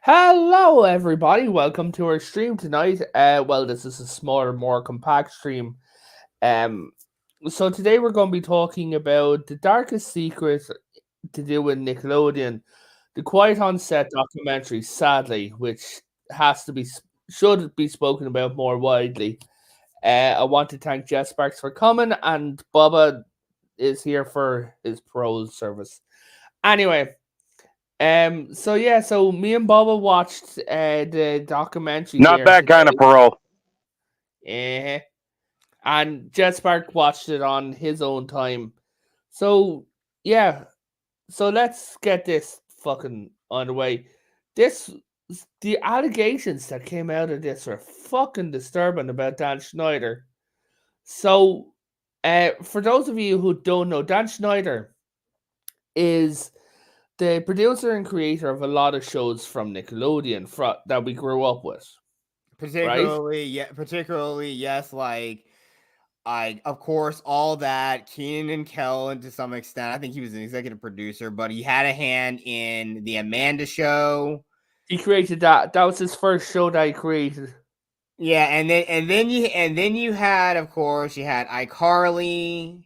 Hello, everybody. Welcome to our stream tonight. This is a smaller, more compact stream. Um, so today we're going to be talking about the darkest secret to do with Nickelodeon, the Quiet on Set documentary. Sadly, which has to be should be spoken about more widely. I want to thank Jess Sparks for coming, and Bubba is here for his parole service. Anyway. So me and Bubba watched the documentary Not there that kind of today. parole. Eh. And Jet Spark watched it on his own time. So yeah, so let's get this fucking on the way. This the allegations that came out of this are fucking disturbing about Dan Schneider. So for those of you who don't know, Dan Schneider is the producer and creator of a lot of shows from Nickelodeon that we grew up with, right? Particularly, yes, like I, of course, all that Keenan and Kel, and to some extent, I think he was an executive producer, but he had a hand in the Amanda Show. He created that. That was his first show that he created. Yeah, and then you had, of course, you had iCarly,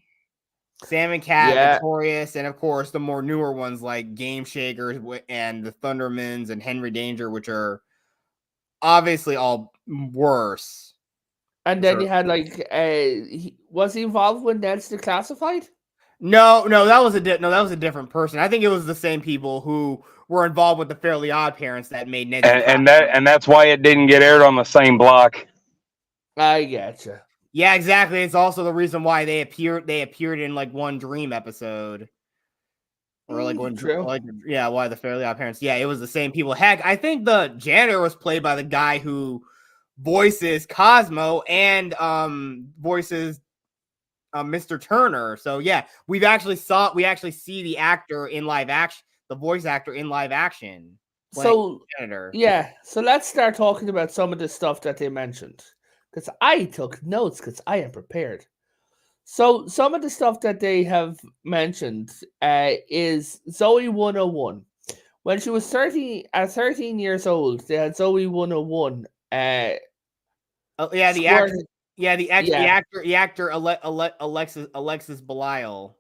Sam and Cat, Yeah, Victorious, and of course the more newer ones like Game Shakers and the Thundermans and Henry Danger, which are obviously all worse. and then you had like, was he involved with Ned's Declassified? No, that was a different person. I think it was the same people who were involved with the Fairly Odd Parents that made Ned's And that's why it didn't get aired on the same block. I getcha. Yeah, exactly. It's also the reason why they appeared in like one Dream episode. Or like one, True. why the Fairly Odd Parents? Yeah, it was the same people. Heck, I think the janitor was played by the guy who voices Cosmo and voices Mr. Turner. So yeah, we actually see the actor in live action, the voice actor in live action. So janitor. yeah, so let's start talking about some of the stuff that they mentioned, because I took notes because I am prepared. So some of the stuff that they have mentioned is Zoe 101. When she was 13 years old, they had Zoe 101. The actor Alexis Belial.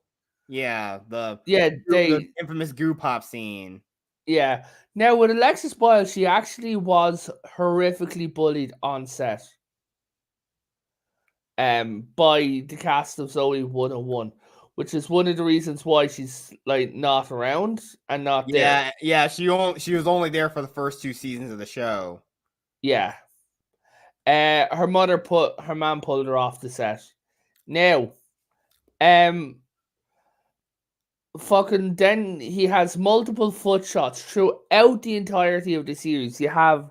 Yeah, the infamous goo pop scene. Yeah. Now with Alexis Belial, she actually was horrifically bullied on set. By the cast of Zoe 101, which is one of the reasons why she's like not around and not there. Yeah, she was only there for the first 2 seasons of the show. Yeah. Her mom pulled her off the set. Now, fucking then he has multiple foot shots throughout the entirety of the series. You have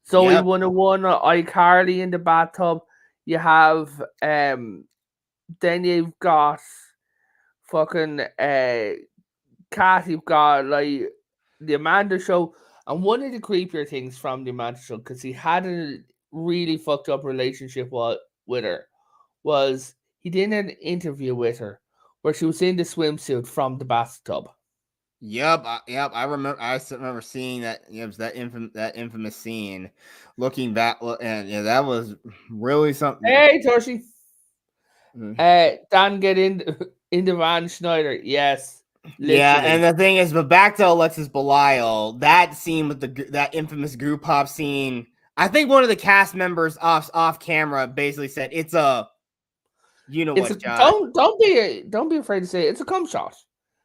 Zoe 101 or iCarly in the bathtub. You have then you've got fucking Cat, you've got like the Amanda Show. And one of the creepier things from the Amanda Show, because he had a really fucked up relationship with her, was he did an interview with her where she was in the swimsuit from the bathtub. Yep. I remember seeing that. It was that infamous scene. Looking back, and yeah, that was really something. Hey, Toshi. Dan, get into Van Schneider. Yes. Literally. Yeah, and the thing is, but back to Alexis Belial, that scene with that infamous goo pop scene. I think one of the cast members off camera basically said, "It's a, don't be afraid to say it. It's a cum shot."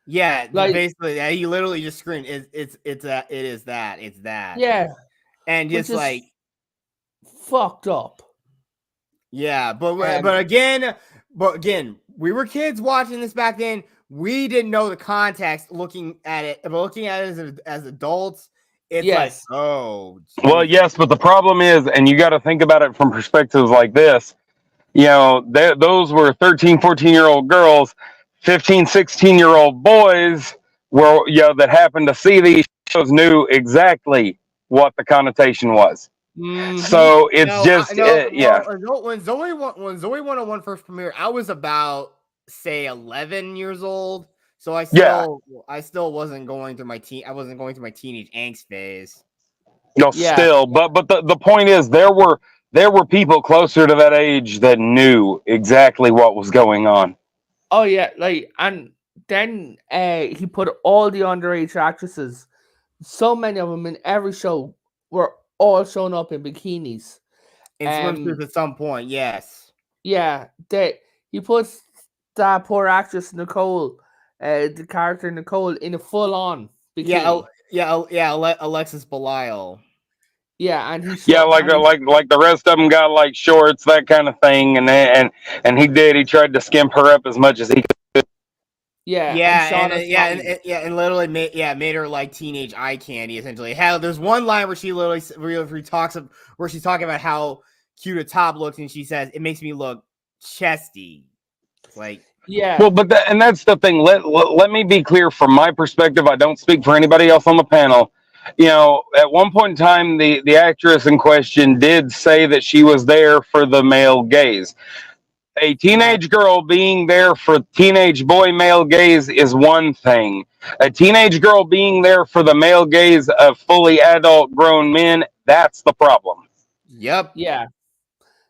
Yeah, like basically, he literally just screamed, "It's that." Yeah, and just like fucked up. Yeah, but again, we were kids watching this back then. We didn't know the context. Looking at it as adults, it's like, oh, geez. Well, yes, but the problem is, and you got to think about it from perspectives like this. Those were 13, 14-year-old girls. 15, 16-year-old boys that happened to see these shows knew exactly what the connotation was. Mm-hmm. So it's When Zoe 101 first premiered, I was about, say, 11 years old. So I still wasn't going through my teenage angst phase. No, Yeah. still, but the point is there were people closer to that age that knew exactly what was going on. Oh yeah, like and then he put all the underage actresses, so many of them in every show, were all showing up in bikinis. In swimsuits Um, at some point, yes. yeah, he puts that poor actress Nicole, the character Nicole, in a full on Yeah, bikini. Alexis Belial. Yeah, and Yeah, like the rest of them got like shorts, that kind of thing, and he did. He tried to skimp her up as much as he could. yeah, and Yeah, and Shauna Swan. and literally made her like teenage eye candy essentially. Hell, there's one line where she literally where she's talking about how cute a top looks, and she says it makes me look chesty. It's like, Yeah, Well, and that's the thing. Let me be clear from my perspective. I don't speak for anybody else on the panel. At one point in time, the actress in question did say that she was there for the male gaze. A yeah, teenage girl being there for teenage boy male gaze is one thing. A teenage girl being there for the male gaze of fully adult grown men, that's the problem. yep, yeah.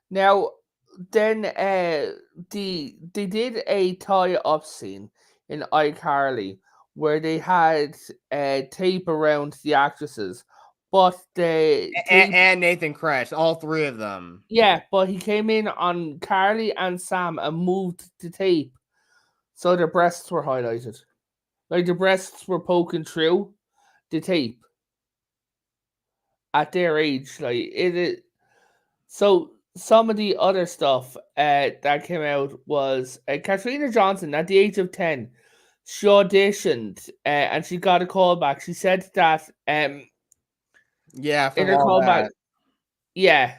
Now, then they did a tie up scene in iCarly where they had tape around the actresses, but the tape, and Nathan Kresh, all three of them. yeah, but he came in on Carly and Sam and moved the tape so their breasts were highlighted, like the breasts were poking through the tape at their age, like it is. So some of the other stuff that came out was Katrina Johnson at the age of 10. She auditioned and she got a call back. She said that Yeah, in from her all callback, that. yeah,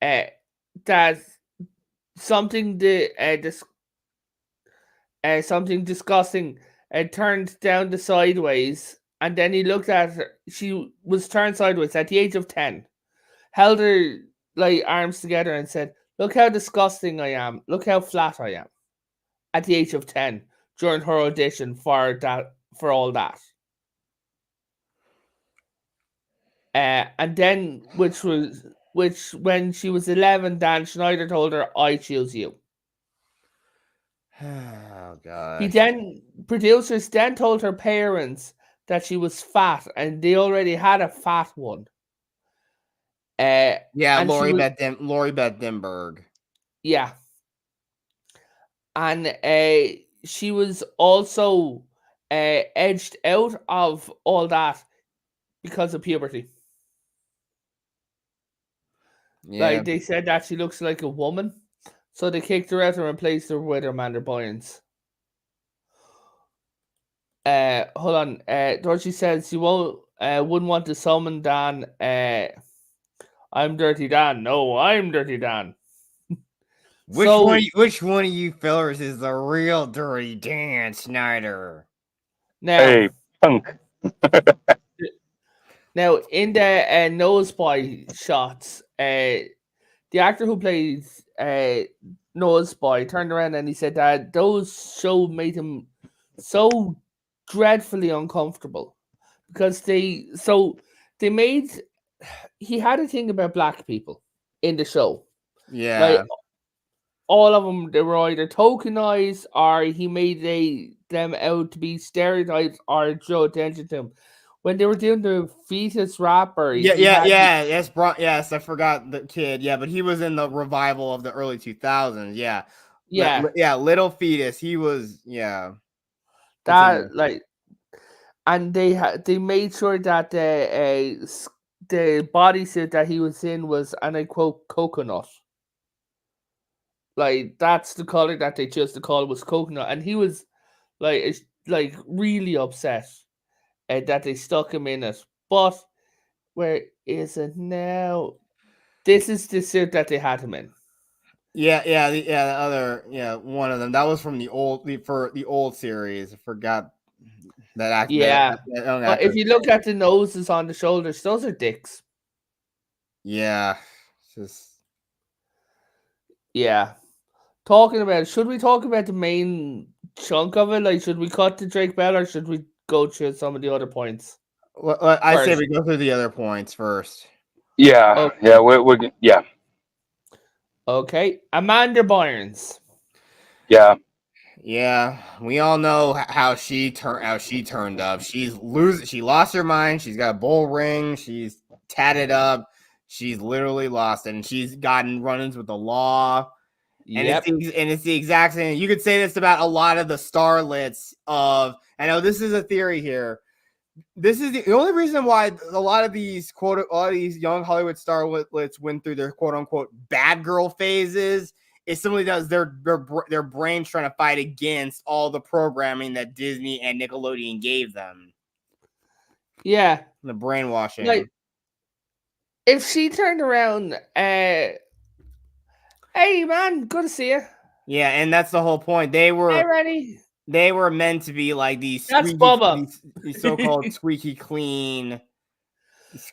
uh, that something something disgusting turned down the sideways, and then he looked at her. She was turned sideways at the age of 10, held her like arms together and said, "Look how disgusting I am. Look how flat I am." At the age of 10, during her audition for all that, and then which when she was 11, Dan Schneider told her, "I choose you." Oh He gosh. then Producers then told her parents that she was fat, and they already had a fat one. Uh, Yeah, and she was Lori Beth Denberg. yeah, and she was also edged out of all that because of puberty. Yeah. Like they said that she looks like a woman, so they kicked her out and replaced her with Amanda Bynes. Hold on. Dorothy says you wouldn't want to summon Dan. I'm Dirty Dan. No, I'm Dirty Dan. So Which one of you fellers is the real Dirty Dan Schneider? now, Hey, punk. now in the nose boy shots, the actor who plays Noah's boy turned around and he said that those show made him so dreadfully uncomfortable because they made he had a thing about black people in the show. Like Yeah. all of them, they were either tokenized or he made them out to be stereotypes or draw attention to them. When they were doing the fetus rapper, he had Yes, I forgot the kid. Yeah, but he was in the revival of the early 2000s. Yeah. yeah, Little Fetus. He was, yeah. It's in that there. like, and they made sure that the bodysuit that he was in was, and I quote, coconut. Like that's the color that they chose to call was coconut, and he was like really upset that they stuck him in it. But where is it now? This is the suit that they had him in. The other, one of them. That was from the old series. I forgot Yeah, that young but if actor's you look name. at the noses on the shoulders, those are dicks. Yeah. It's just Yeah. Should we talk about the main chunk of it? Like, should we cut to Drake Bell or should we go through some of the other points? I say first. we go through the other points first. Yeah, Okay. yeah, yeah, Okay. Amanda Bynes. yeah. Yeah, we all know how she turned up. She lost her mind. She's got a bull ring. She's tatted up. She's literally lost it, and she's gotten run-ins with the law. And Yep. it's the exact same. You could say this about a lot of the starlets of. I know this is a theory here. This is the only reason why a lot of these young Hollywood starlets went through their quote unquote bad girl phases is simply because their brains trying to fight against all the programming that Disney and Nickelodeon gave them. Yeah. The brainwashing. Like, if she turned around, hey man, good to see you. Yeah, and that's the whole point. They were ready. They were meant to be like these That's squeaky, Bubba. these so-called squeaky clean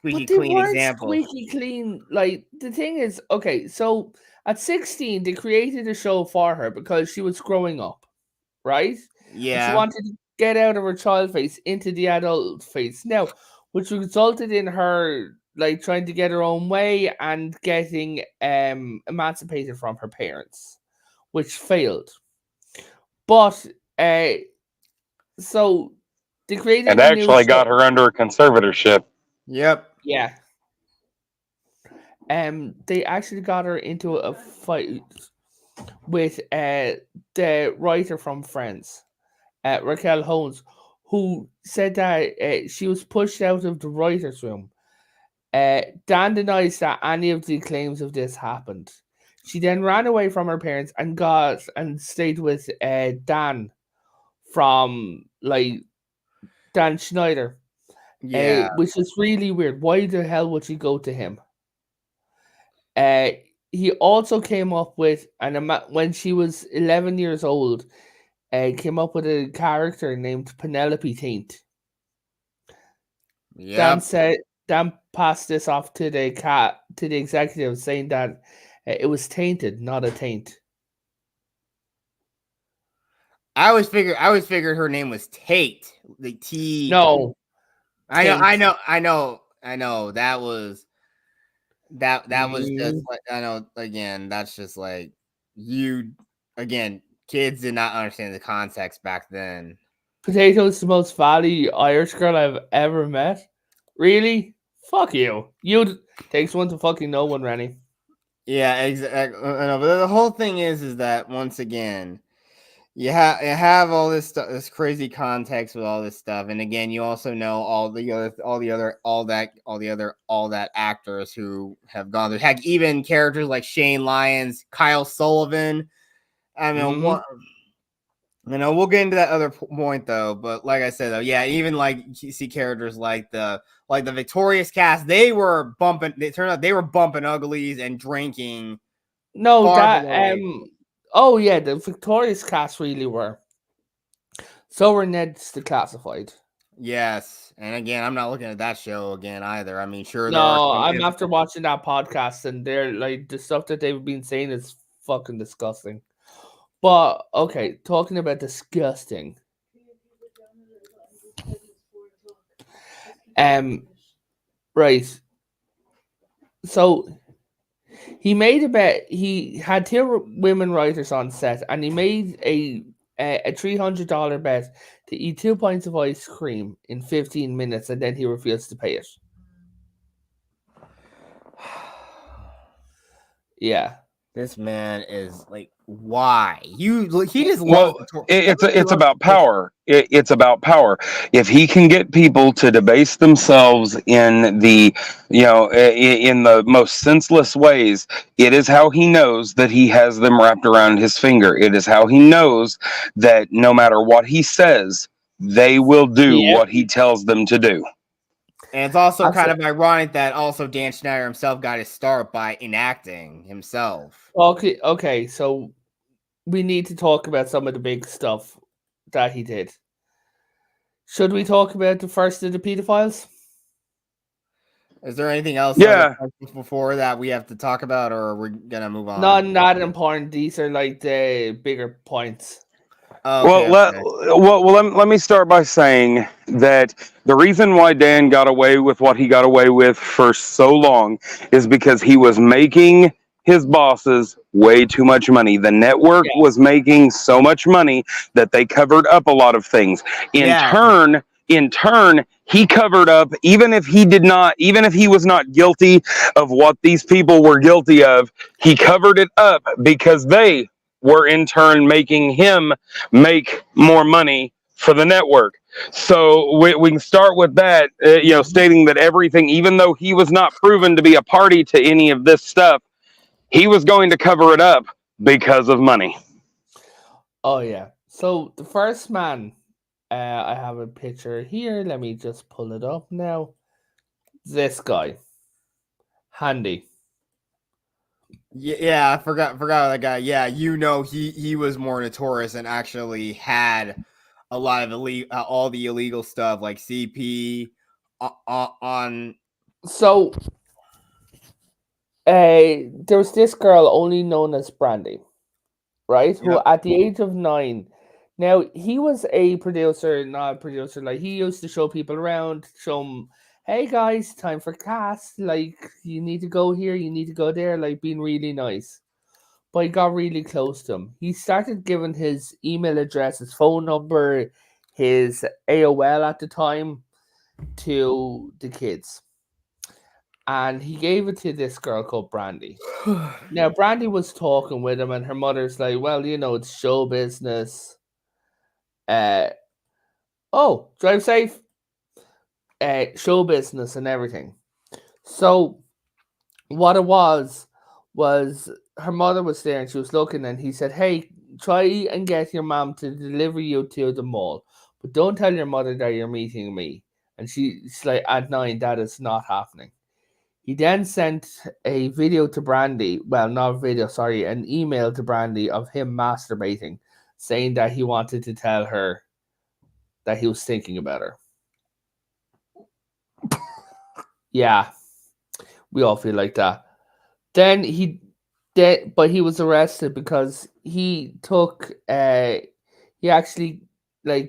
But they weren't examples. squeaky clean. Like, the thing is, okay, so at 16, they created a show for her because she was growing up, right? And she Yeah. wanted to get out of her child face into the adult face. Now, which resulted in her like trying to get her own way and getting emancipated from her parents, which failed. But so they created And a new actually show. got her under a conservatorship. Yep. Yeah. They actually got her into a fight with the writer from Friends, Raquel Holmes, who said that she was pushed out of the writers' room. Dan denies that any of the claims of this happened. She then ran away from her parents and stayed with Dan from like Dan Schneider. Yeah. Which is really weird. Why the hell would she go to him? Uh, he also came up with when she was 11 years old, came up with a character named Penelope Taint. Yep. Dan passed this off to the executive, saying that it was tainted, not a taint. I always figured her name was Tate. The T. No, I taint. know. That was just Mm. like I know. Again, that's just like you. Again, kids did not understand the context back then. Potato's the most valley Irish girl I've ever met. Really? Fuck you. You takes one to fucking know one, Rennie. Yeah, exactly. But the whole thing is that once again, you have all this stuff, this crazy context with all this stuff, and again, you also know all that actors who have gone through. Heck, even characters like Shane Lyons, Kyle Sullivan. I mean, Mhm. we'll get into that other point though. But like I said, though, yeah, even like you see characters like the Victorious cast, they were bumping. It turned out they were bumping uglies and drinking. No, Far that below age. oh yeah, the Victorious cast really were. So were Ned's Declassified. Yes, and again, I'm not looking at that show again either. I mean, sure there are No, some. I'm after watching that podcast, and they're like the stuff that they've been saying is fucking disgusting. But okay, talking about disgusting. Right. So he made a bet. He had two women writers on set, and he made a $300 bet to eat 2 pints of ice cream in 15 minutes, and then he refused to pay it. Yeah. This man is like, why he just Well, loves. it's about power. It's about power. If he can get people to debase themselves in the, in the most senseless ways, it is how he knows that he has them wrapped around his finger. It is how he knows that no matter what he says, they will do Yeah. what he tells them to do. And it's also kind of ironic that also Dan Schneider himself got his start by enacting himself. Okay, so we need to talk about some of the big stuff that he did. Should we talk about the first of the pedophiles? Is there anything else before that we have to talk about, or are we gonna move on? Not important. These are like the bigger points. Well, let me start by saying that the reason why Dan got away with what he got away with for so long is because he was making his bosses way too much money. The network was making so much money that they covered up a lot of things. In turn, he covered up, even if he was not guilty of what these people were guilty of, he covered it up because they were in turn making him make more money for the network. So we can start with that, stating that everything, even though he was not proven to be a party to any of this stuff, he was going to cover it up because of money. Oh, yeah. So the first man, I have a picture here. Let me just pull it up now. This guy. Handy. Yeah, I forgot that guy. Yeah, he was more notorious and actually had a lot of all the illegal stuff like CP on. So, there was this girl only known as Brandy, right? Who at the age of 9, now he was a producer, not a producer. Like he used to show people around, show them, hey guys, time for cast. Like you need to go here, you need to go there. Like being really nice. But he got really close to him. He started giving his email address, his phone number, his AOL at the time to the kids. And he gave it to this girl called Brandy. Now, Brandy was talking with him, and her mother's like, well, it's show business. Drive safe. Show business and everything. So, what it was her mother was there and she was looking, and he said, hey, try and get your mom to deliver you to the mall, but don't tell your mother that you're meeting me. And she's like, at 9, that is not happening. He then sent a video to Brandy, well, not a video, sorry, an email to Brandy of him masturbating, saying that he wanted to tell her that he was thinking about her. Yeah, we all feel like that. Then but he was arrested because he actually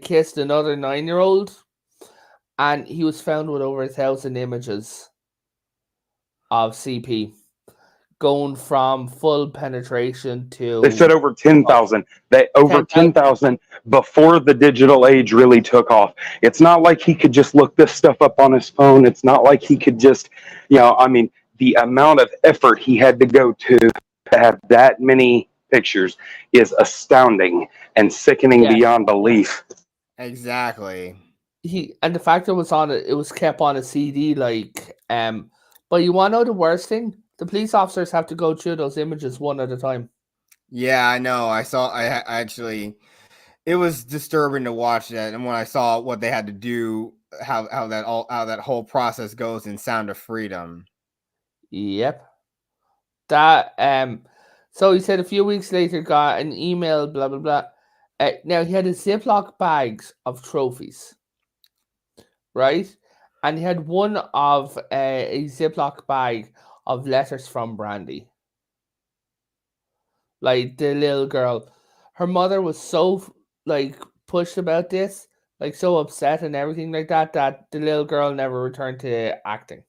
kissed another 9-year-old, and he was found with over 1,000 images of CP, going from full penetration to. They said over 10,000. Over 10,000 before the digital age really took off. It's not like he could just look this stuff up on his phone. It's not like he could just, the amount of effort he had to go to have that many pictures is astounding and sickening beyond belief. Exactly. And the fact it was kept on a CD, but you want to know the worst thing? The police officers have to go through those images one at a time. Yeah, I know. I actually, it was disturbing to watch that. And when I saw what they had to do, how that whole process goes in Sound of Freedom. Yep. That so he said a few weeks later got an email, blah blah blah. Now he had a Ziploc bags of trophies, right? And he had one of a Ziploc bag of letters from Brandy. Like the little girl, her mother was so pushed about this, so upset and everything like that the little girl never returned to acting.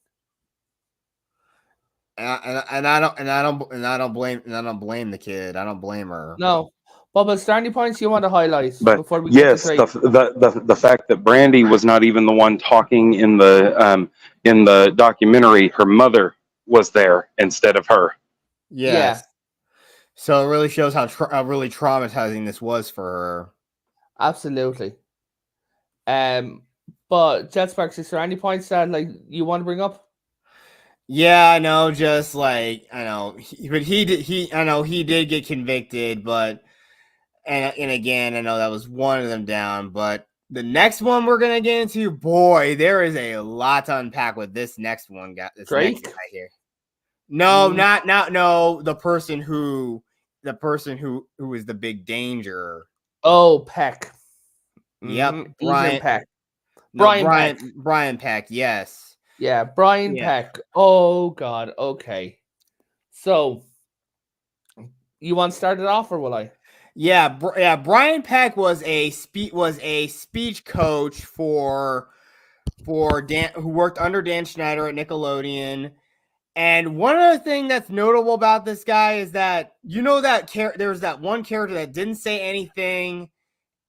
And I don't blame the kid. I don't blame her. No. But is there any points you want to highlight before we get to the fact that Brandy was not even the one talking in the documentary. Her mother was there instead of her. Yes. Yeah. So it really shows how really traumatizing this was for her. Absolutely. But Jetsparks, is there any points that you want to bring up? Yeah, I know. Just I know, he did get convicted, but and again, I know that was one of them down. But the next one we're gonna get into, boy, there is a lot to unpack with this next one. Drake next guy here. No, no. The person who is the big danger. Oh, Peck. Yep, Brian Peck. Brian Peck. Yes. Yeah, Brian Peck. Oh God. Okay. So, you want to start it off, or will I? Yeah, Brian Peck was a speech coach for Dan, who worked under Dan Schneider at Nickelodeon. And one other thing that's notable about this guy is that there was that one character that didn't say anything,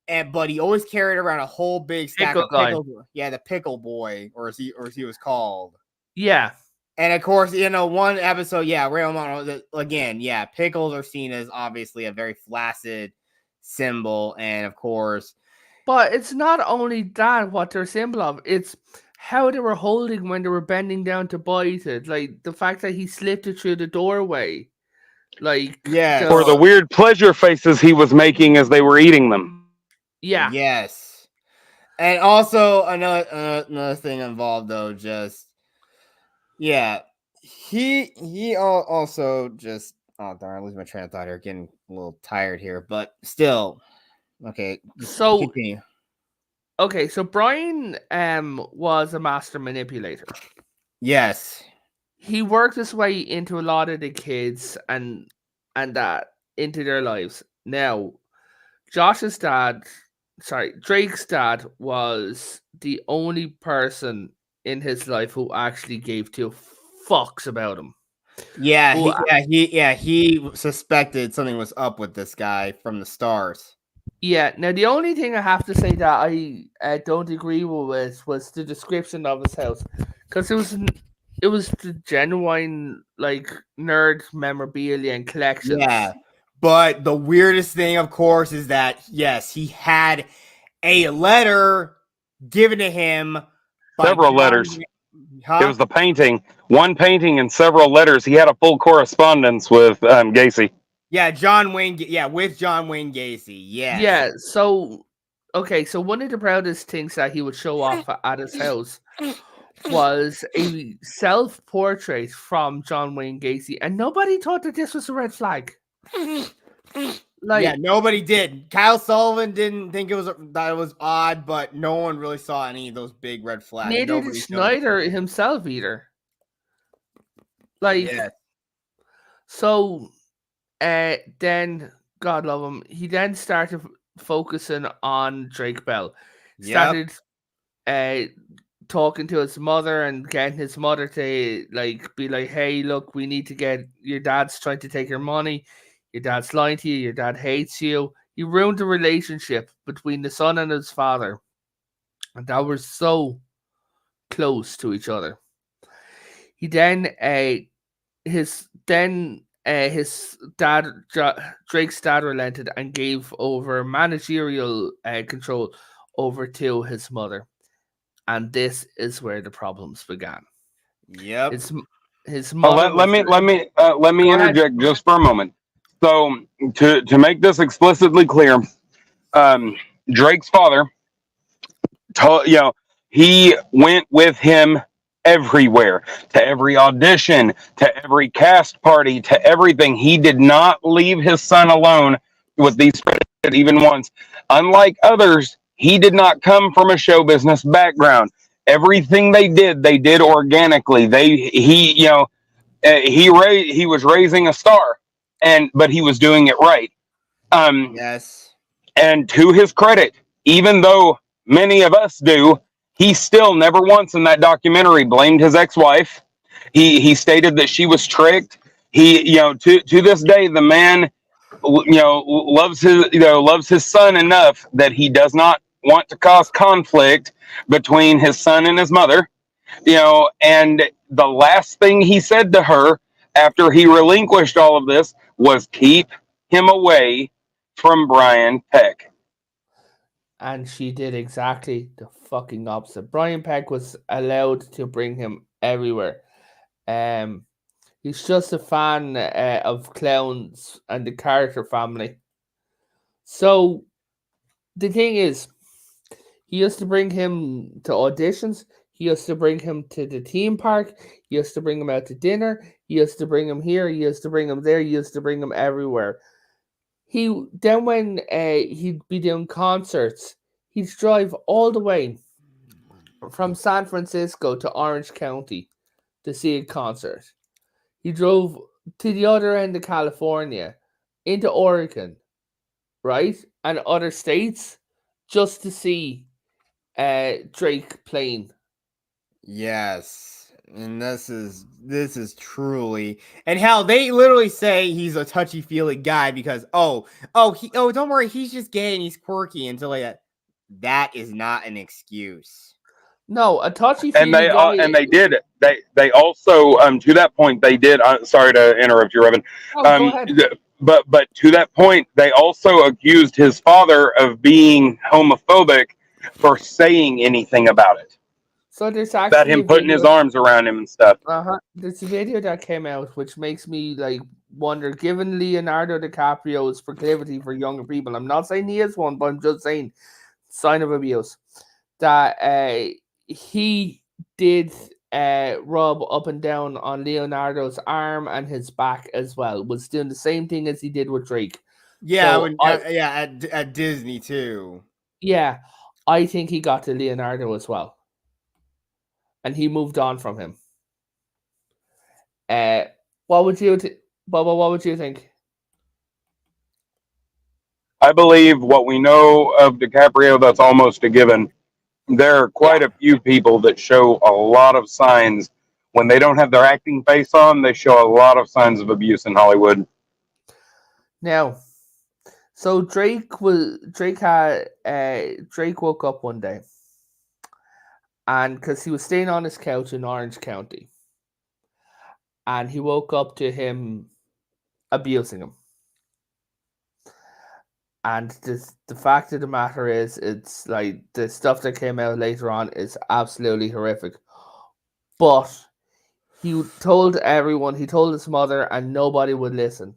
but he always carried around a whole big stack Pickle of guy. pickles. Yeah, the pickle boy, or as he was called. Yeah. And of course, one episode, Raymond, again, pickles are seen as obviously a very flaccid symbol, and of course, But it's not only that what they're symbol of, it's how they were holding when they were bending down to bite it. Like the fact that he slipped it through the doorway. Like Or the weird pleasure faces he was making as they were eating them. Yeah. Yes. And also another thing involved though, he also just, oh darn, I lose my train of thought here, getting a little tired here, but still, okay. So continue. Okay, so Brian was a master manipulator. Yes. He worked his way into a lot of the kids and that into their lives. Now, Drake's dad was the only person in his life who actually gave two fucks about him. He suspected something was up with this guy from the stars. Yeah, now the only thing I have to say that I don't agree with was the description of his house, because it was the genuine like nerd memorabilia and collections. Yeah, but the weirdest thing, of course, is that yes, he had a letter given to him. Several letters. It was the painting, one painting and several letters. He had a full correspondence with Gacy. Yeah, John Wayne. Yeah, with John Wayne Gacy. Yes. Yeah. So, okay. So one of the proudest things that he would show off at his house was a self-portrait from John Wayne Gacy, and nobody thought that this was a red flag. Like, nobody did. Kyle Sullivan didn't think that it was odd, but no one really saw any of those big red flags. Neither did Schneider himself either. Like, so. Then, God love him, he then started focusing on Drake Bell. Started talking to his mother and getting his mother to be like, hey, look, we need to get, your dad's trying to take your money. Your dad's lying to you. Your dad hates you. He ruined the relationship between the son and his father. And that were so close to each other. He then, his dad, Drake's dad, relented and gave over managerial control over to his mother, and this is where the problems began. Yep. His mother. Let me interject just for a moment. So to make this explicitly clear, Drake's father, he went with him everywhere, to every audition, to every cast party, to everything. He did not leave his son alone with these even once. Unlike others, he did not come from a show business background. Everything they did organically. He was raising a star, but he was doing it right. Yes. And to his credit, even though many of us do, he still never once in that documentary blamed his ex-wife. He stated that she was tricked. He, to this day, the man, loves his son enough that he does not want to cause conflict between his son and his mother. And the last thing he said to her after he relinquished all of this was keep him away from Brian Peck. And she did exactly the fucking opposite. Brian Peck was allowed to bring him everywhere. He's just a fan of clowns and the Carter family. So the thing is, he used to bring him to auditions. He used to bring him to the theme park. He used to bring him out to dinner. He used to bring him here. He used to bring him there. He used to bring him everywhere. When he'd be doing concerts, he'd drive all the way from San Francisco to Orange County to see a concert. He drove to the other end of California, into Oregon, right, and other states just to see Drake playing. Yes. And this is truly, and how they literally say he's a touchy feely guy because don't worry, he's just gay and he's quirky until like that is not an excuse. No, a touchy And feely guy. they did they also to that point they did. Sorry to interrupt you, Revan. Oh, go ahead. But to that point, they also accused his father of being homophobic for saying anything about it. So there's About actually a him putting his video. arms around him and stuff. There's a video that came out which makes me like wonder. Given Leonardo DiCaprio's proclivity for younger people, I'm not saying he is one, but I'm just saying sign of abuse that he did rub up and down on Leonardo's arm and his back as well. Was doing the same thing as he did with Drake. Yeah, So at Disney too. yeah, I think he got to Leonardo as well, and he moved on from him. What would you, Bubba? What would you think? I believe what we know of DiCaprio, that's almost a given. There are quite Yeah. a few people that show a lot of signs when they don't have their acting face on. They show a lot of signs of abuse in Hollywood. Now, so Drake woke up one day, and because he was staying on his couch in Orange County, and he woke up to him abusing him. And the fact of the matter is, it's like the stuff that came out later on is absolutely horrific. But he told everyone, he told his mother, and nobody would listen.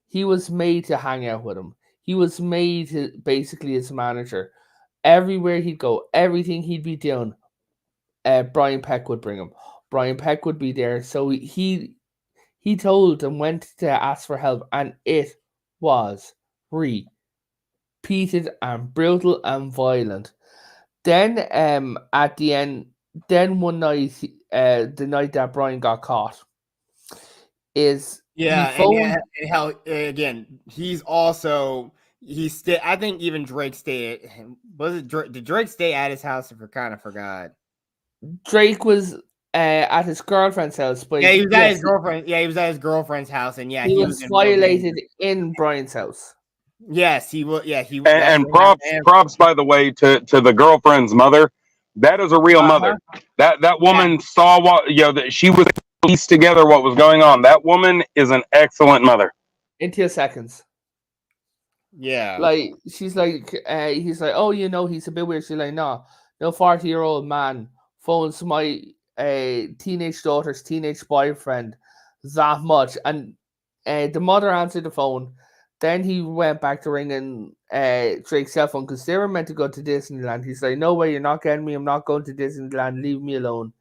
He was made to hang out with him. He was made to basically his manager. Everywhere he'd go, everything he'd be doing, Brian Peck would bring him. Brian Peck would be there. So he told and went to ask for help, and it was repeated and brutal and violent. Then at the end, then one night, the night that Brian got caught, is Yeah, he phoned. and how again I think even Drake stayed. Did Drake stay at his house? I kind of forgot. Drake was at his girlfriend's house, but Yeah, he was at yes, his girlfriend. Yeah, he was at his girlfriend's house, and yeah, he he was was in real violated danger. in Brian's house. Yes, he will. Yeah, he. That's And what happened. props by the way to the girlfriend's mother. That is a real Uh-huh. mother. That Yeah, woman saw what that she was pieced together what was going on. That woman is an excellent mother. In 2 seconds. yeah, Like she's like, he's like, oh, he's a bit weird. She's like, no 40-year-old man phones my teenage daughter's teenage boyfriend that much, and the mother answered the phone. Then he went back to ringing Drake's cell phone because they were meant to go to Disneyland. He's like, no way, you're not getting me. I'm not going to Disneyland. Leave me alone.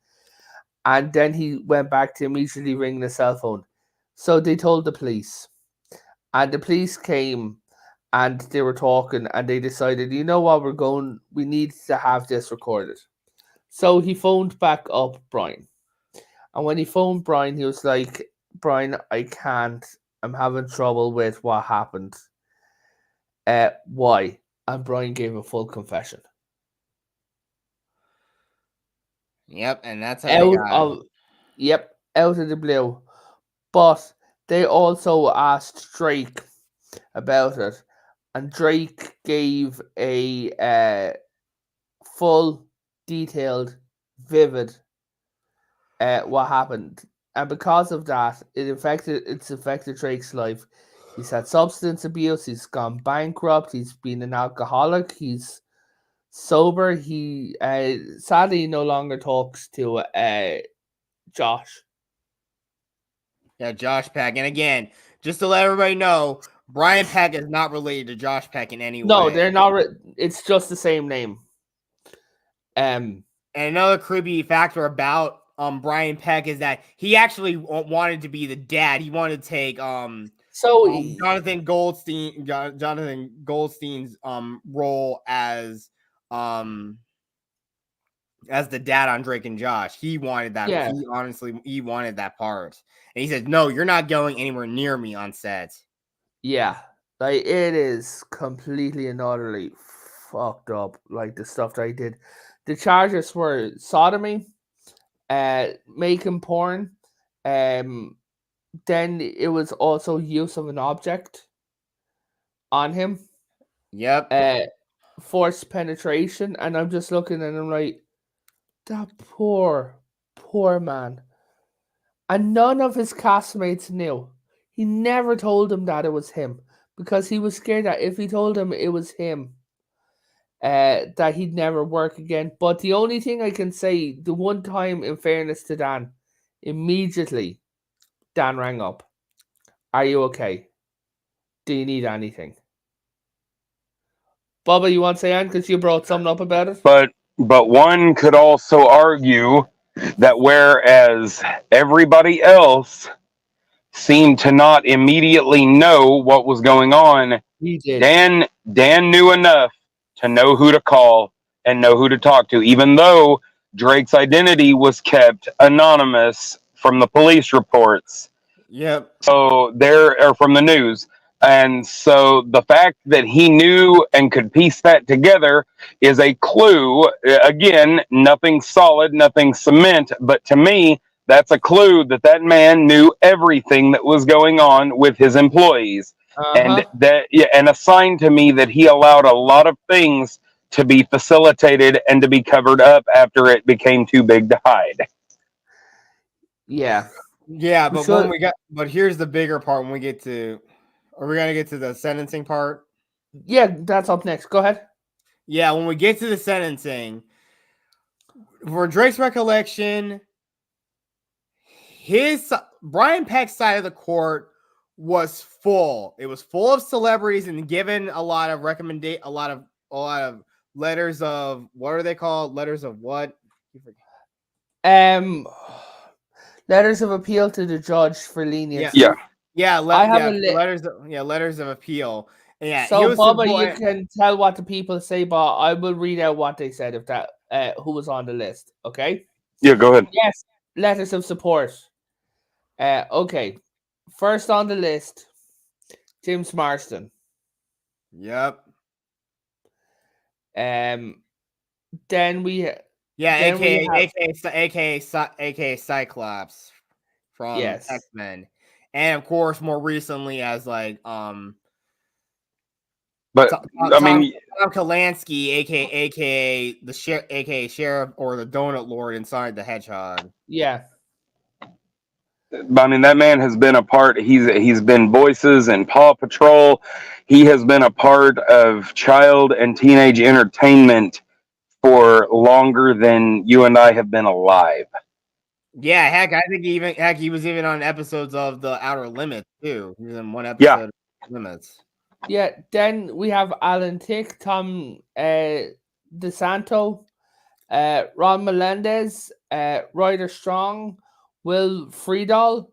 And then he went back to immediately ringing the cell phone. So they told the police, and the police came and they were talking and they decided, you know what, we need to have this recorded. So he phoned back up Brian. And when he phoned Brian, he was like, Brian, I can't. I'm having trouble with what happened. Why? And Brian gave a full confession. yep, and that's how they got him. Out of the blue. But they also asked Drake about it, and Drake gave a full, detailed, vivid what happened, and because of that, it's affected Drake's life. He's had substance abuse. He's gone bankrupt. He's been an alcoholic. He's sober. He sadly no longer talks to Josh. Yeah, Josh Peck, and again, just to let everybody know, Brian Peck is not related to Josh Peck in any No, way. they're not. It's just the same name. And another creepy factor about Brian Peck is that he actually wanted to be the dad. He wanted to take Jonathan Goldstein's role as the dad on Drake and Josh. He wanted that. Yeah. He wanted that part. And he said, "No, you're not going anywhere near me on set." Yeah. Like, it is completely and utterly fucked up. Like, the stuff that I did. The charges were sodomy, making porn, um, then it was also use of an object on him, Yep. forced penetration, and I'm just looking and I'm like, that poor man. And none of his castmates knew. He never told them that it was him because he was scared that if he told them it was him, that he'd never work again. But the only thing I can say, the one time, in fairness to Dan, immediately Dan rang up. Are you okay? Do you need anything? Bubba, you want to say anything because you brought something up about it? But one could also argue that whereas everybody else seemed to not immediately know what was going on, He did. Dan knew enough to know who to call and know who to talk to, even though Drake's identity was kept anonymous from the police reports. Yep. So there, or from the news. And so the fact that he knew and could piece that together is a clue. Again, nothing solid, nothing cement, but to me, that's a clue that that man knew everything that was going on with his employees. And that, yeah, and a sign to me that he allowed a lot of things to be facilitated and to be covered up after it became too big to hide. Yeah. Yeah, but here's the bigger part when we get to, are we gonna get to the sentencing part? Yeah, that's up next. Go ahead. Yeah, when we get to the sentencing, for Drake's recollection, Brian Peck's side of the court was full. It was full of celebrities and given a lot of a lot of letters of, what are they called? Letters of what? Letters of appeal to the judge for leniency. Letters of appeal. Yeah. So Bubba, you can tell what the people say, but I will read out what they said if that who was on the list. Okay. Yeah, go ahead. Yes, letters of support. Okay. First on the list, James Marston. Yep. Then we aka Cyclops from X-Men, and of course more recently as like Tom Kalansky, aka the sheriff or the Donut Lord inside the Hedgehog. Yeah. I mean, that man has been a part. He's been voices in Paw Patrol. He has been a part of child and teenage entertainment for longer than you and I have been alive. Yeah, heck, I think he was even on episodes of the Outer Limits too. He was in one episode of Limits. Yeah, then we have Alan Thicke, Tom DeSanto, Ron Melendez, Ryder Strong, Will Friedel.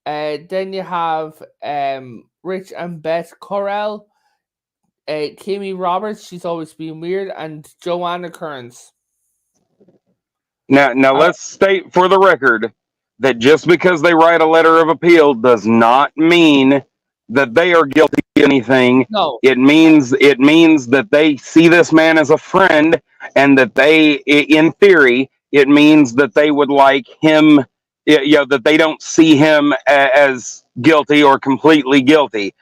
Then you have Rich and Beth Correll, Kimmy Roberts, she's always been weird, and Joanna Kearns. Now let's state for the record that just because they write a letter of appeal does not mean that they are guilty of anything. No. It means that they see this man as a friend, and that they, in theory, it means that they would like him, that they don't see him as guilty or completely guilty.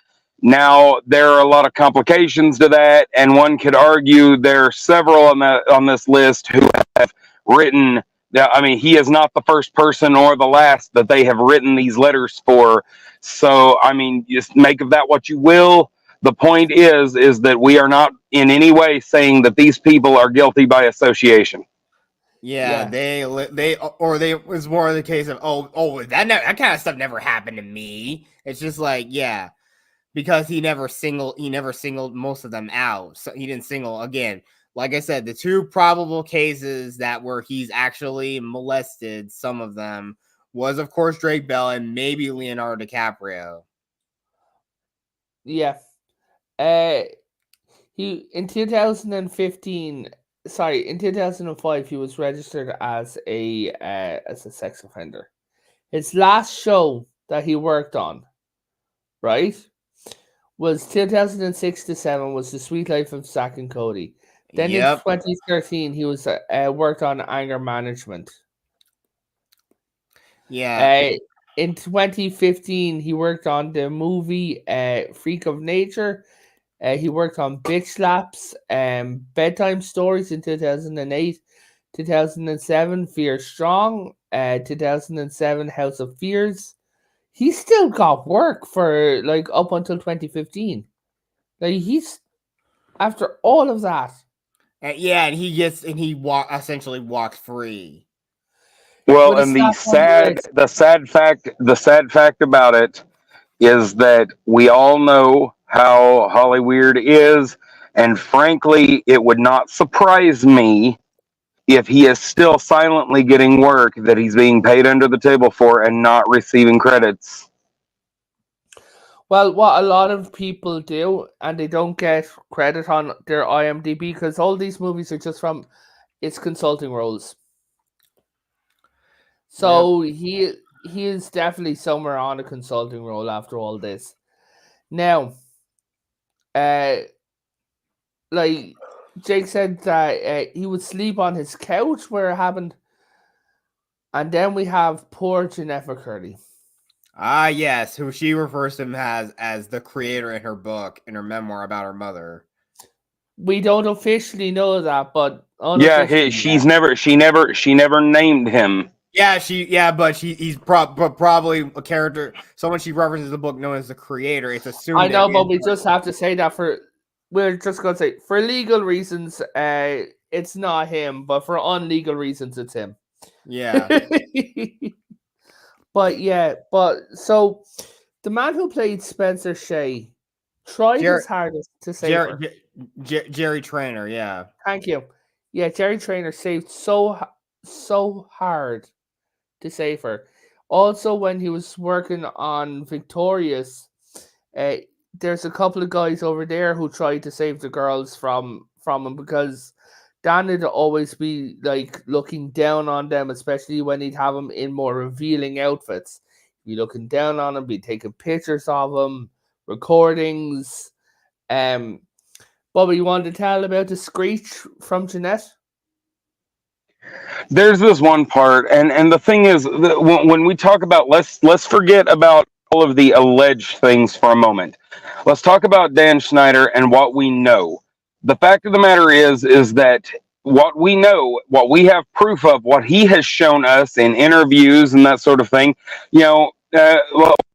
Now, there are a lot of complications to that, and one could argue there are several on this list who have written. I mean, he is not the first person or the last that they have written these letters for. So, I mean, just make of that what you will. The point is that we are not in any way saying that these people are guilty by association. Yeah. It was more the case of that kind of stuff never happened to me. It's just like, yeah, because he never singled most of them out. So he didn't single again. Like I said, the two probable cases that where he's actually molested, some of them, was of course Drake Bell and maybe Leonardo DiCaprio. Yeah. He in 2005 he was registered as a sex offender. His last show that he worked on, right, was 2006 to 7 was The Sweet Life of Zack and Cody. Then in Yep. 2013 he was worked on Anger Management. Yeah. In 2015 he worked on the movie Freak of Nature. He worked on Bitch Slaps, Bedtime Stories in 2008, 2007 Fear Strong, 2007 House of Fears. He still got work for like up until 2015. Like he's after all of that. And he essentially walks free. Well, With a and the slap on the sad, wrist. the sad fact about it is that we all know how Hollyweird is, and frankly, it would not surprise me if he is still silently getting work that he's being paid under the table for and not receiving credits. Well, what a lot of people do, and they don't get credit on their IMDb because all these movies are just from its consulting roles. So he is definitely somewhere on a consulting role after all this. Now, like Jake said that he would sleep on his couch where it happened, and then we have poor Jennifer Curley. Ah, yes, who she refers to him as the creator in her book, in her memoir about her mother. We don't officially know that, but Yeah, unofficially, she never named him. Yeah, but he's probably a character, someone she references in the book known as the creator. It's assumed. I know, but we just have to say that we're just gonna say for legal reasons, it's not him, but for unlegal reasons, it's him. Yeah. but so the man who played Spencer Shea tried his hardest to save her. Jerry Trainer, yeah. Thank you. Yeah, Jerry Trainer saved so hard to save her. Also, when he was working on Victorious, there's a couple of guys over there who tried to save the girls from him because Dan would always be like looking down on them, especially when he'd have them in more revealing outfits. He'd be looking down on them, be taking pictures of them, recordings. Bobby, you wanted to tell about the screech from Jeanette? There's this one part, and the thing is, when we talk about let's forget about all of the alleged things for a moment. Let's talk about Dan Schneider and what we know. The fact of the matter is that what we know, what we have proof of, what he has shown us in interviews and that sort of thing. Well,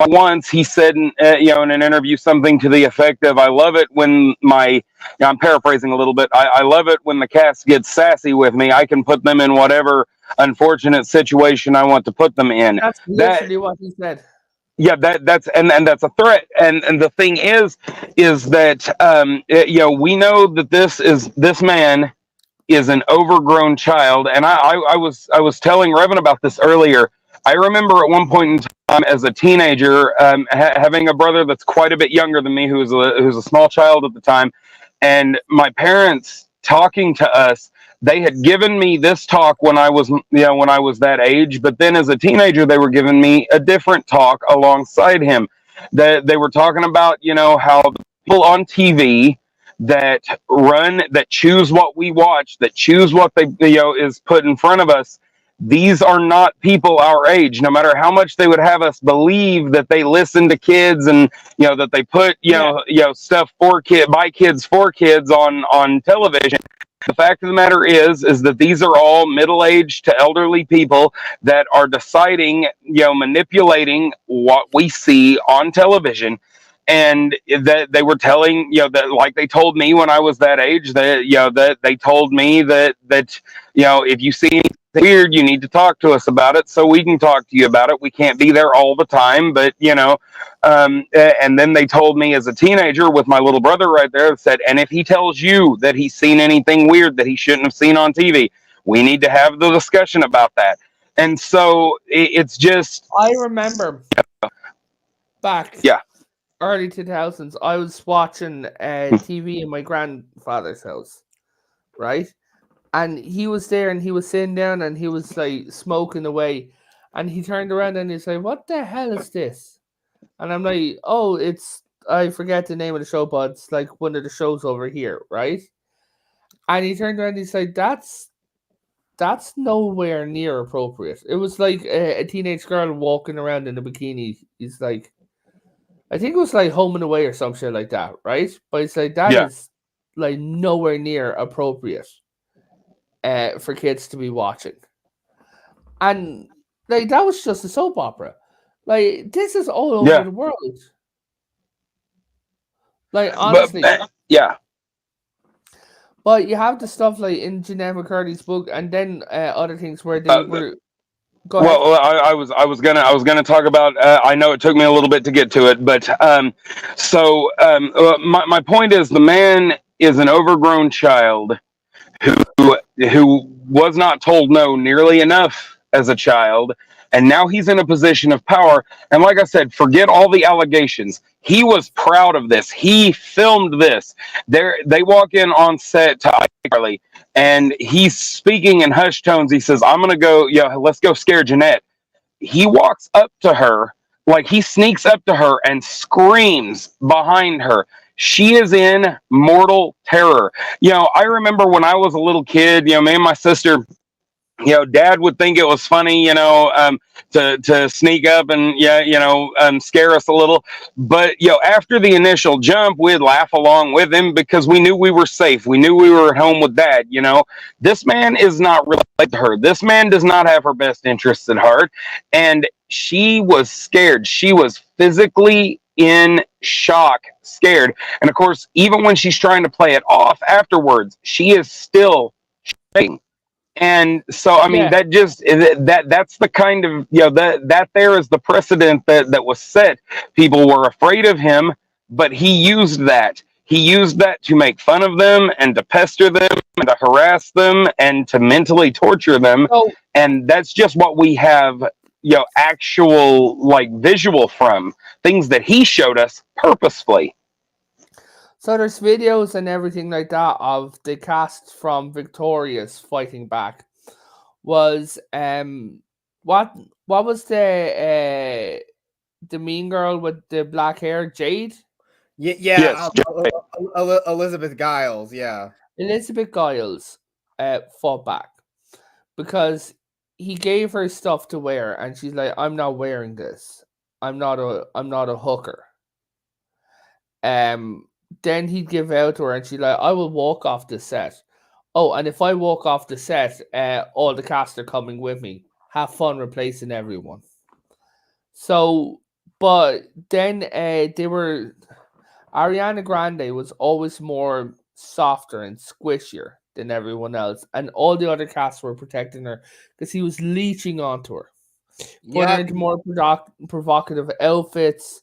once he said, in an interview something to the effect of, "I love it when I'm paraphrasing a little bit. I love it when the cast gets sassy with me. I can put them in whatever unfortunate situation I want to put them in." That's literally what he said. Yeah, that's a threat. And the thing is that we know that this man is an overgrown child. And I was telling Revan about this earlier. I remember at one point in time as a teenager having a brother that's quite a bit younger than me, who's a small child at the time, and my parents talking to us. They had given me this talk when I was that age, but then as a teenager, they were giving me a different talk alongside him. They were talking about how the people on TV that choose what we watch, that choose what they is put in front of us. These are not people our age. No matter how much they would have us believe that they listen to kids and that they put stuff by kids for kids on television. The fact of the matter is that these are all middle-aged to elderly people that are deciding, manipulating what we see on television. And that they were telling, that like they told me when I was that age, that they told me that if you see anything weird, you need to talk to us about it so we can talk to you about it. We can't be there all the time, but and then they told me as a teenager with my little brother right there, said, and if he tells you that he's seen anything weird that he shouldn't have seen on TV, we need to have the discussion about that. And so it's just, I remember back early 2000s, I was watching TV in my grandfather's house, right? And he was there and he was sitting down and he was like smoking away. And he turned around and he's like, "What the hell is this?" And I'm like, "Oh, it's I forget the name of the show, but it's like one of the shows over here, right? And he turned around and he's like, that's nowhere near appropriate. It was like a teenage girl walking around in a bikini. He's like, I think it was like Home and Away or some shit like that, right? But it's like that Yeah. is like nowhere near appropriate for kids to be watching. And like that was just a soap opera. Like this is all over Yeah. the world. Like But honestly. yeah. But you have the stuff like in Jeanette McCurdy's book, and then other things where they Uh, were. Go ahead. well, I was gonna talk about. I know it took me a little bit to get to it, but my point is the man is an overgrown child who was not told no nearly enough as a child, and now he's in a position of power. And like I said, forget all the allegations. He was proud of this. He filmed this. They walk in on set to Charlie, and he's speaking in hushed tones. He says, "I'm gonna go. Yeah, let's go scare Jeanette." He walks up to her, like he sneaks up to her and screams behind her. She is in mortal terror. I remember when I was a little kid, me and my sister, dad would think it was funny, to sneak up and scare us a little. But after the initial jump, we'd laugh along with him because we knew we were safe. We knew we were at home with dad. This man is not related to her. This man does not have her best interests at heart, and she was scared. She was physically in shock, scared, and of course, even when she's trying to play it off afterwards, she is still shaking. And so, I mean, Yeah. that's the kind of that there is the precedent that was set. People were afraid of him, but he used that. He used that to make fun of them and to pester them and to harass them and to mentally torture them. So And that's just what we have, actual like visual from things that he showed us purposefully. so there's videos and everything like that of the cast from Victorious fighting back. Was what was the mean girl with the black hair, Jade? Yeah, Yes. Elizabeth Giles. Yeah, Elizabeth Giles fought back because he gave her stuff to wear and she's like, I'm not wearing this. I'm not a hooker. Um then he'd give out to her and she's like, I will walk off the set. Oh, and if I walk off the set, all the cast are coming with me. Have fun replacing everyone. So, but then they were Ariana Grande was always more softer and squishier than everyone else, and all the other casts were protecting her because he was leeching onto her, putting her yeah. into more provocative outfits,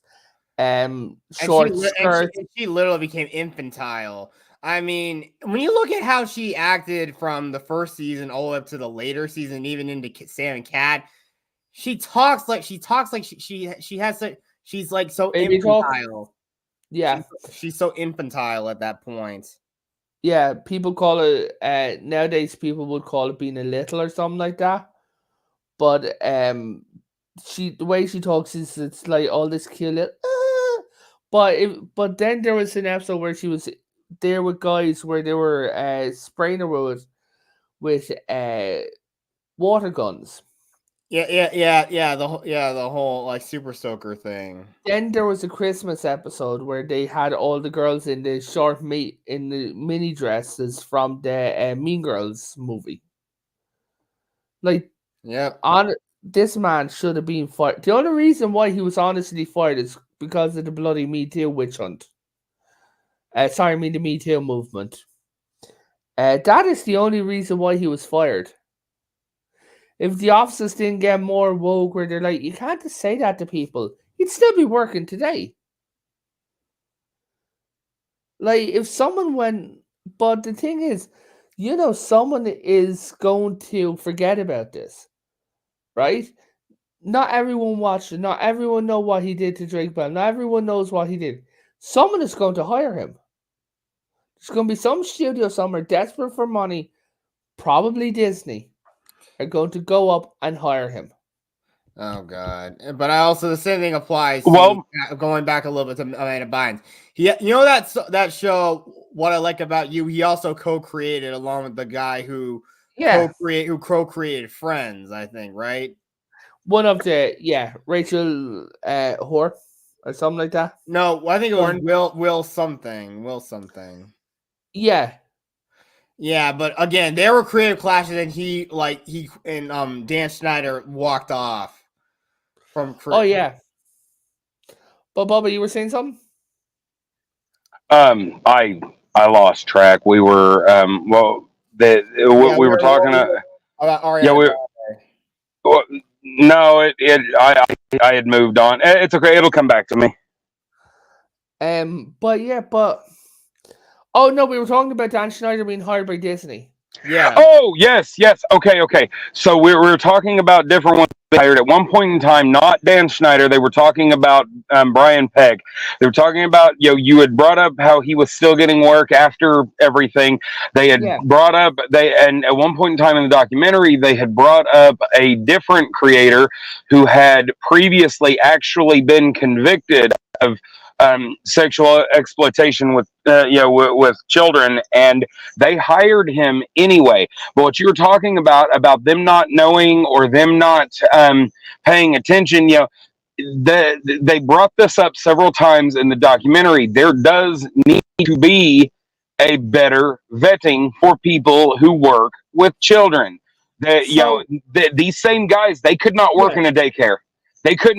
short skirts. And she literally became infantile. I mean, when you look at how she acted from the first season all the way up to the later season, even into Sam and Cat, she talks like she has such, she's like so Baby talk. infantile. Yeah, She's so infantile at that point. yeah. People call it nowadays. People would call it being a little or something like that. But the way she talks is it's like all this cute little, but then there was an episode where she was there with guys where they were spraying her with water guns. Yeah. The whole like super soaker thing. Then there was a Christmas episode where they had all the girls in the short meat in the mini dresses from the Mean Girls movie. Like, Yep. on this man should have been fired. The only reason why he was honestly fired is because of the bloody Me Too witch hunt. Sorry, I mean the Me Too movement. That is the only reason why he was fired. If the officers didn't get more woke where they're like, you can't just say that to people, he'd still be working today. Like, if someone went. But the thing is, someone is going to forget about this, right? Not everyone watched it. Not everyone know what he did to Drake Bell. Not everyone knows what he did. Someone is going to hire him. There's going to be some studio somewhere desperate for money, probably Disney, are going to go up and hire him. Oh God! But I also the same thing applies to going back a little bit to Amanda Bynes. That show. What I like about you, he also co-created along with the guy who co-created Friends. I think, right? One of Rachel Hoare or something like that. No, I think it was Will something. Yeah. Yeah, but again, there were creative clashes, and he and Dan Schneider walked off from. Oh yeah. But Bubba, you were saying something? I lost track. We were we were talking about Ariana. Yeah, no, I had moved on. It's okay. It'll come back to me. But oh no, we were talking about Dan Schneider being hired by Disney. Yeah. Oh yes. Okay. So we were talking about different ones they hired at one point in time. Not Dan Schneider. They were talking about Brian Pegg. They were talking about you had brought up how he was still getting work after everything. They had brought up and at one point in time in the documentary they had brought up a different creator who had previously actually been convicted of sexual exploitation with children, and they hired him anyway. But what you were talking about them not knowing or them not paying attention, they brought this up several times in the documentary. There does need to be a better vetting for people who work with children. These same guys, they could not work in a daycare. They could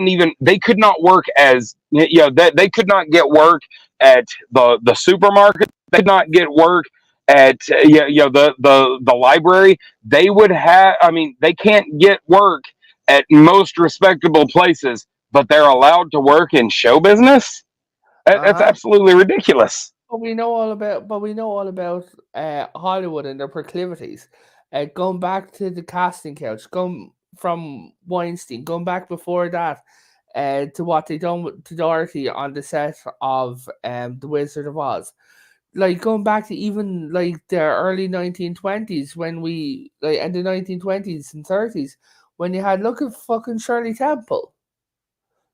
not work as they could not get work at the supermarket. They could not get work at the library. They would have. I mean, they can't get work at most respectable places, but they're allowed to work in show business. That's absolutely ridiculous. But we know all about Hollywood and their proclivities. Going back to the casting couch, going from Weinstein, going back before that, to what they done to Dorothy on the set of The Wizard of Oz. Like going back to even like the early 1920s when we and the 1920s and 30s when you had look at fucking Shirley Temple.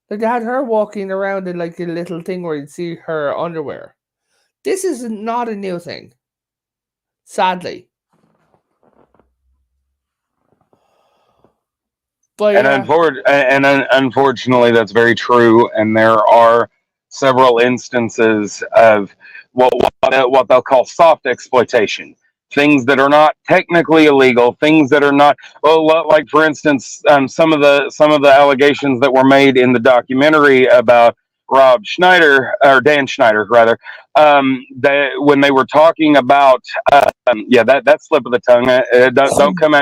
Like they had her walking around in like a little thing where you'd see her underwear. This is not a new thing. Sadly. But unfortunately, that's very true. And there are several instances of what they'll call soft exploitation. Things that are not technically illegal, things that are not like for instance, some of the allegations that were made in the documentary about Rob Schneider or Dan Schneider rather, that when they were talking about that slip of the tongue. Don't come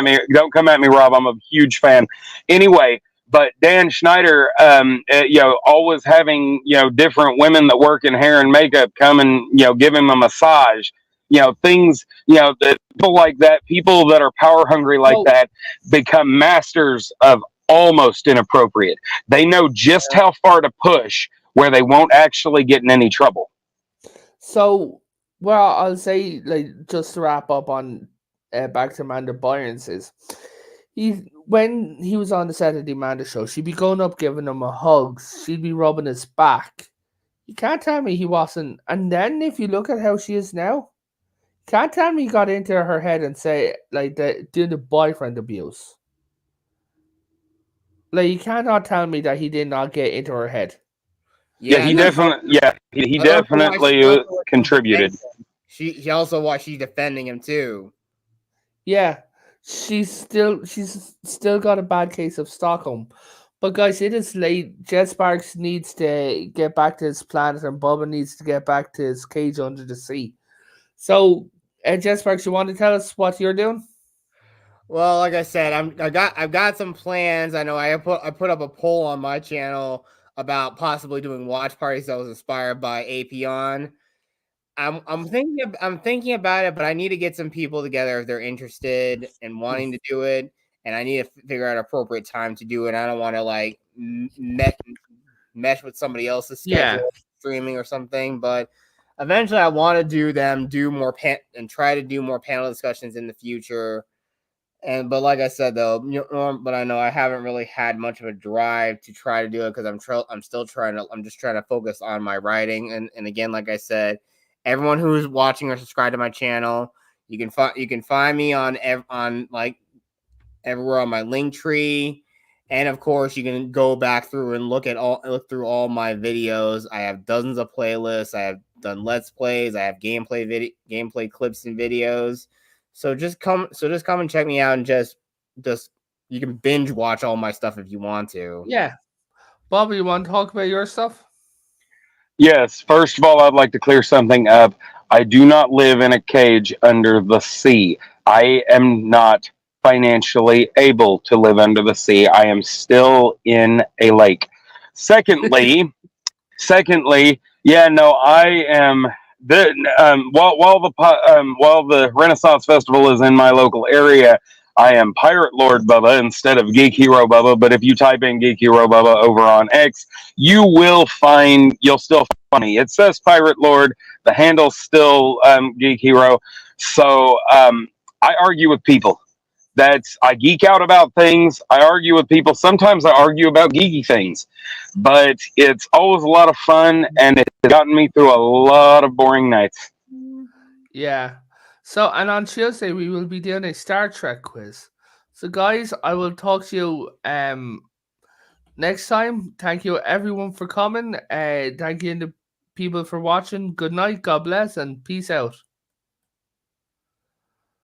at me, Rob. I'm a huge fan. Anyway, but Dan Schneider, always having different women that work in hair and makeup come and give him a massage. Things that people like that, people that are power hungry like that, become masters of almost inappropriate. They know just how far to push where they won't actually get in any trouble. So, well, I'll say, like, just to wrap up on back to Amanda Bynes is, when he was on the set of the Amanda show, she'd be going up giving him a hug, she'd be rubbing his back. You can't tell me he wasn't. And then if you look at how she is now, you can't tell me he got into her head and say, like, doing the boyfriend abuse. Like, you cannot tell me that he did not get into her head. Yeah, he definitely contributed. She also why she's defending him too. Yeah, she's still got a bad case of Stockholm. But guys, it is late. Jet Sparks needs to get back to his planet, and Bubba needs to get back to his cage under the sea. So, Jet Sparks, you want to tell us what you're doing? Well, like I said, I've got some plans. I know I put up a poll on my channel about possibly doing watch parties that was inspired by Apion. I'm thinking about it, but I need to get some people together if they're interested and wanting to do it, and I need to figure out an appropriate time to do it. I don't want to like mesh with somebody else's schedule, streaming or something, but eventually I want to do more and try to do more panel discussions in the future. But like I said though, but I know I haven't really had much of a drive to try to do it because I'm still trying to. I'm just trying to focus on my writing. And again, like I said, everyone who's watching or subscribed to my channel, you can find me on like everywhere on my link tree. And of course, you can go back through and look through all my videos. I have dozens of playlists. I have done let's plays. I have gameplay clips and videos. So just come and check me out and just you can binge watch all my stuff if you want to. Yeah. Bobby, you want to talk about your stuff? Yes, first of all, I'd like to clear something up. I do not live in a cage under the sea. I am not financially able to live under the sea. I am still in a lake. Secondly, yeah, no, I am. While the Renaissance Festival is in my local area, I am Pirate Lord Bubba instead of Geek Hero Bubba. But if you type in Geek Hero Bubba over on X, you'll still find me. It says Pirate Lord. The handle's still Geek Hero. So I argue with people. I geek out about things. I argue with people. Sometimes I argue about geeky things, but it's always a lot of fun, and it's gotten me through a lot of boring nights. Yeah. So, and on Tuesday we will be doing a Star Trek quiz. So, guys, I will talk to you next time. Thank you everyone for coming. Thank you the people for watching. Good night. God bless, and peace out.